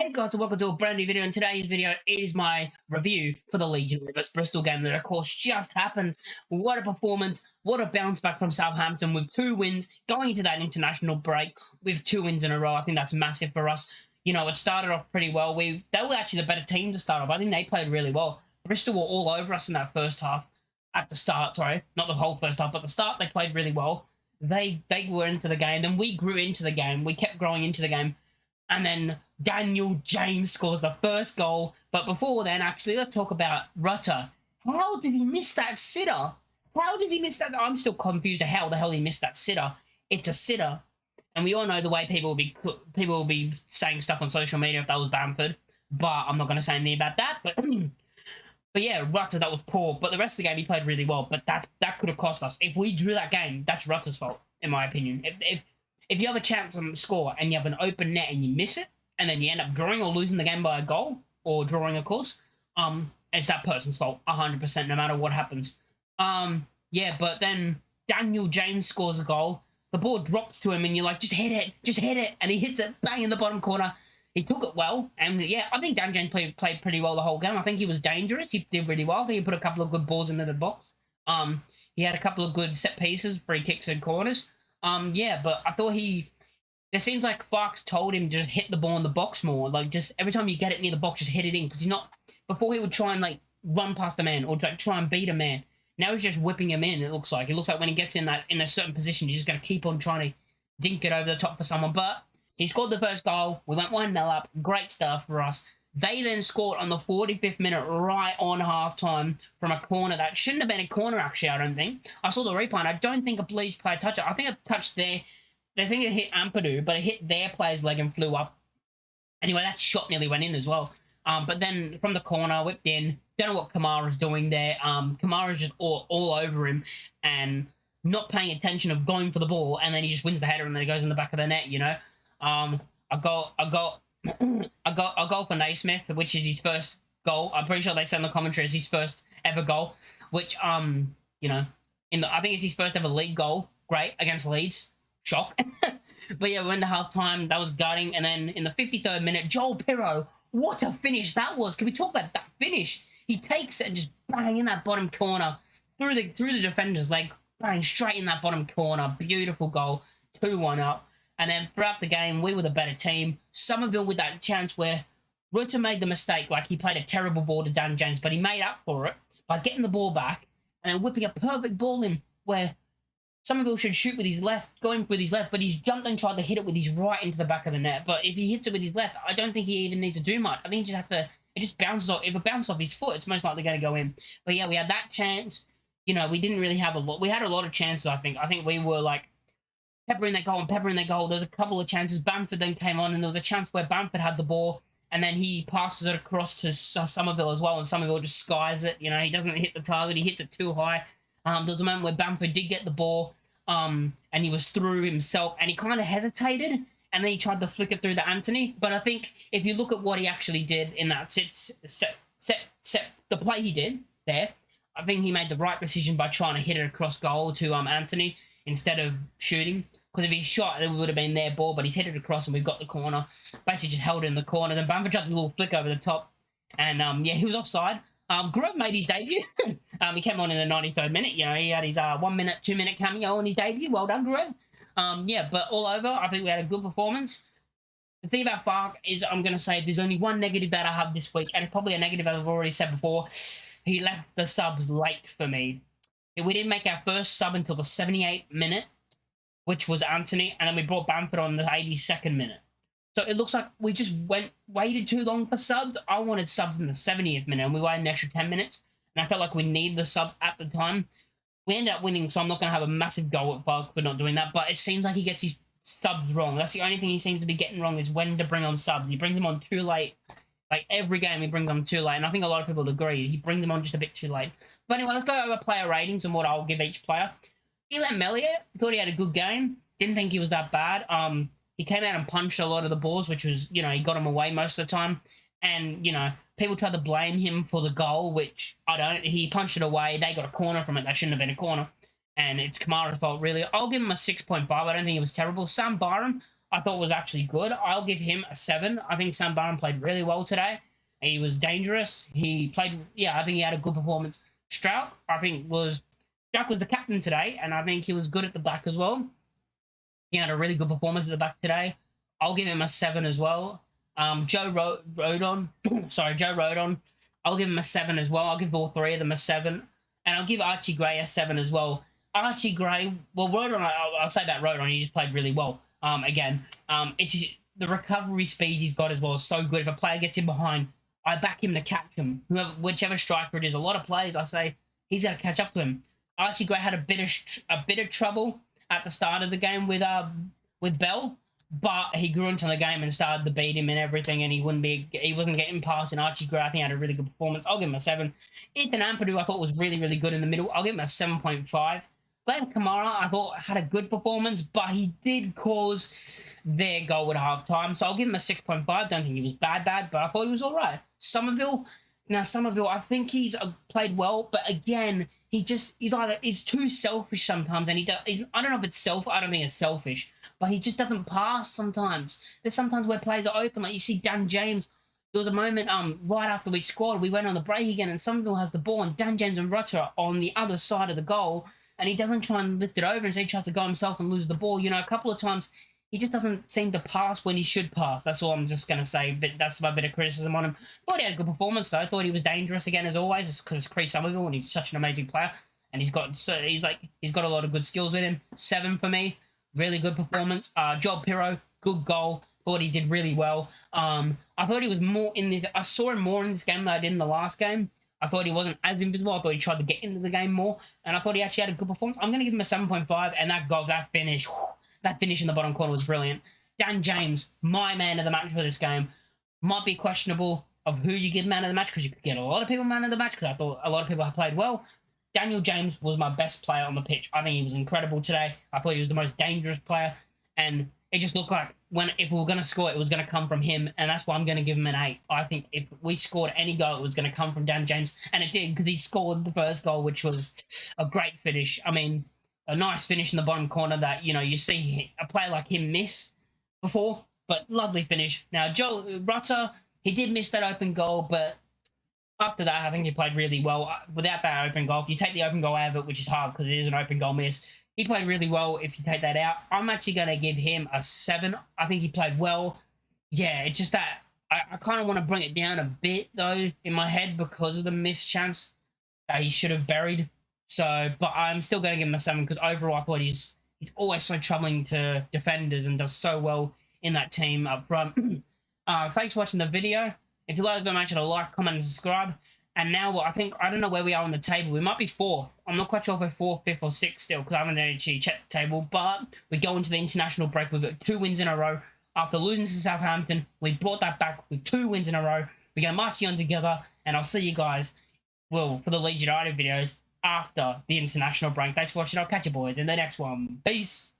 Hey guys, and welcome to a brand new video. And today's video is my review for the Leeds vs Bristol game that, of course, just happened. What a performance! What a bounce back from Southampton with 2 wins going into that international break with 2 wins in a row. I think that's massive for us. You know, it started off pretty well. They were actually the better team to start off. I think they played really well. Bristol were all over us in that first half. At the start, sorry, not the whole first half, but the start they played really well. They were into the game, then we grew into the game. We kept growing into the game. And then Daniel James scores the first goal. But before then, actually, let's talk about Rutter. How did he miss that sitter? How did he miss that? I'm still confused at how the hell he missed that sitter. It's a sitter. And we all know the way people will be saying stuff on social media if that was Bamford. But I'm not going to say anything about that. But yeah, Rutter, that was poor. But the rest of the game, he played really well. But that could have cost us. If we drew that game, that's Rutter's fault, in my opinion. If you have a chance on the score and you have an open net and you miss it, and then you end up drawing or losing the game by a goal, or drawing, of course, it's that person's fault, 100%, no matter what happens. Yeah, but then Daniel James scores a goal. The ball drops to him, and you're like, just hit it, and he hits it, bang, in the bottom corner. He took it well, and yeah, I think Dan James played pretty well the whole game. I think he was dangerous. He did really well. I think he put a couple of good balls into the box. He had a couple of good set pieces, free kicks and corners. Yeah, but I thought it seems like Fox told him just hit the ball in the box more. Like, just every time you get it near the box, just hit it in. Because he's not, before he would try and, like, run past a man or try and beat a man. Now he's just whipping him in, it looks like. It looks like when he gets in a certain position, he's just going to keep on trying to dink it over the top for someone. But he scored the first goal. We went 1-0 up. Great stuff for us. They then scored on the 45th minute right on halftime from a corner that shouldn't have been a corner, actually, I don't think. I saw the replay, and I don't think a Leeds player touched it. I think it touched I think it hit Ampadu, but it hit their player's leg and flew up. Anyway, that shot nearly went in as well. But then from the corner, whipped in. Don't know what Kamara's doing there. Kamara's just all over him and not paying attention of going for the ball, and then he just wins the header, and then it goes in the back of the net, you know. A goal for Naismith, which is his first goal. I'm pretty sure they said in the commentary it's his first ever goal, which you know, I think it's his first ever league goal. Great, against Leeds. Shock. But yeah, we went to half time. That was gutting. And then in the 53rd minute, Joel Pirro, what a finish that was. Can we talk about that finish? He takes it and just bang in that bottom corner through the defender's leg, bang straight in that bottom corner. Beautiful goal. 2-1 up. And then throughout the game, we were the better team. Somerville with that chance where Rutter made the mistake. Like, he played a terrible ball to Dan James, but he made up for it by getting the ball back and then whipping a perfect ball in where Somerville should shoot with his left, going with his left, but he's jumped and tried to hit it with his right into the back of the net. But if he hits it with his left, I don't think he even needs to do much. I think he just have to, it just bounces off. If it bounces off his foot, it's most likely going to go in. But yeah, we had that chance. You know, we didn't really have a lot. We had a lot of chances, I think. I think we were like, peppering that goal. There was a couple of chances. Bamford then came on, and there was a chance where Bamford had the ball, and then he passes it across to Somerville as well, and Somerville just skies it. You know, he doesn't hit the target. He hits it too high. There was a moment where Bamford did get the ball, and he was through himself, and he kind of hesitated, and then he tried to flick it through to Anthony. But I think if you look at what he actually did in that the play he did there, I think he made the right decision by trying to hit it across goal to Anthony instead of shooting. Because if he shot, it would have been their ball, but he's hit it across and we've got the corner. Basically just held it in the corner. Then Bamford tried a little flick over the top. And, yeah, he was offside. Grove made his debut. He came on in the 93rd minute. You know, he had his 1 minute, 2 minute cameo on his debut. Well done, Grove. Yeah, but all over, I think we had a good performance. The thing about Fark is, I'm going to say, there's only one negative that I have this week, and it's probably a negative I've already said before. He left the subs late for me. We didn't make our first sub until the 78th minute, which was Anthony, and then we brought Bamford on the 82nd minute. So it looks like we just waited too long for subs. I wanted subs in the 70th minute, and we waited an extra 10 minutes, and I felt like we needed the subs at the time. We ended up winning, so I'm not going to have a massive go at Falk for not doing that, but it seems like he gets his subs wrong. That's the only thing he seems to be getting wrong, is when to bring on subs. He brings them on too late. Like, every game he brings them too late, and I think a lot of people would agree. He brings them on just a bit too late. But anyway, let's go over player ratings and what I'll give each player. Elam Elliott, thought he had a good game. Didn't think he was that bad. He came out and punched a lot of the balls, which was, you know, he got him away most of the time. And, you know, people tried to blame him for the goal, which I don't. He punched it away. They got a corner from it. That shouldn't have been a corner. And it's Kamara's fault, really. I'll give him a 6.5. I don't think it was terrible. Sam Byram, I thought was actually good. I'll give him a 7. I think Sam Barham played really well today. He was dangerous. He played, yeah, I think he had a good performance. Strouk, I think Jack was the captain today, and I think he was good at the back as well. He had a really good performance at the back today. I'll give him a 7 as well. Joe Rodon, sorry, Joe Rodon. I'll give him a 7 as well. I'll give all 3 of them a 7. And I'll give Archie Gray a 7 as well. Archie Gray, well, Rodon, I'll say about Rodon, he just played really well. Again, it's just, the recovery speed he's got as well is so good. If a player gets in behind, I back him to catch him. Whichever striker it is, a lot of players, I say, he's got to catch up to him. Archie Gray had a bit of trouble at the start of the game with Bell, but he grew into the game and started to beat him and everything, and he wasn't getting past. And Archie Gray, I think, had a really good performance. I'll give him a 7. Ethan Ampadu, I thought was really, really good in the middle. I'll give him a 7.5. Glenn Kamara, I thought had a good performance, but he did cause their goal at halftime, so I'll give him a 6.5. Don't think he was bad, but I thought he was all right. Somerville, I think he's played well, but again, he's too selfish sometimes, and I don't know if it's I don't think it's selfish, but he just doesn't pass sometimes. There's sometimes where players are open, like you see Dan James. There was a moment right after we scored, we went on the break again, and Somerville has the ball, and Dan James and Rutter are on the other side of the goal, and he doesn't try and lift it over, and so he tries to go himself and lose the ball. You know, a couple of times he just doesn't seem to pass when he should pass. That's all I'm just going to say, but that's my bit of criticism on him. Thought he had a good performance, though. I thought he was dangerous again, as always, because Creed Somerville, and he's such an amazing player, and he's got a lot of good skills with him. 7 for me. Really good performance. Joel Pirro, good goal. Thought he did really well. I thought he was more in this. I saw him more in this game than I did in the last game. I thought he wasn't as invisible. I thought he tried to get into the game more, and I thought he actually had a good performance. I'm going to give him a 7.5, and that goal, that finish in the bottom corner was brilliant. Dan James, my man of the match for this game. Might be questionable of who you give man of the match, because you could get a lot of people man of the match, because I thought a lot of people have played well. Daniel James was my best player on the pitch. I think he was incredible today. I thought he was the most dangerous player, and it just looked like if we were going to score, it was going to come from him, and that's why I'm going to give him an 8. I think if we scored any goal, it was going to come from Dan James, and it did, because he scored the first goal, which was a great finish. I mean, a nice finish in the bottom corner that, you know, you see a player like him miss before, but lovely finish. Now, Joel Rutter, he did miss that open goal, but after that, I think he played really well. Without that open goal, if you take the open goal out of it, which is hard because it is an open goal miss, he played really well if you take that out. I'm actually going to give him a 7. I think he played well. Yeah, it's just that I kind of want to bring it down a bit, though, in my head because of the missed chance that he should have buried. So, but I'm still going to give him a 7 because overall I thought he's always so troubling to defenders and does so well in that team up front. Thanks for watching the video. If you like the match, like, comment, and subscribe. And now, I don't know where we are on the table. We might be 4th. I'm not quite sure if we're 4th, 5th, or 6th still, because I haven't actually checked the table. But we go into the international break. We've got 2 wins in a row. After losing to Southampton, we brought that back with 2 wins in a row. We're going to march on together, and I'll see you guys, well, for the Leeds United videos after the international break. Thanks for watching. I'll catch you boys in the next one. Peace.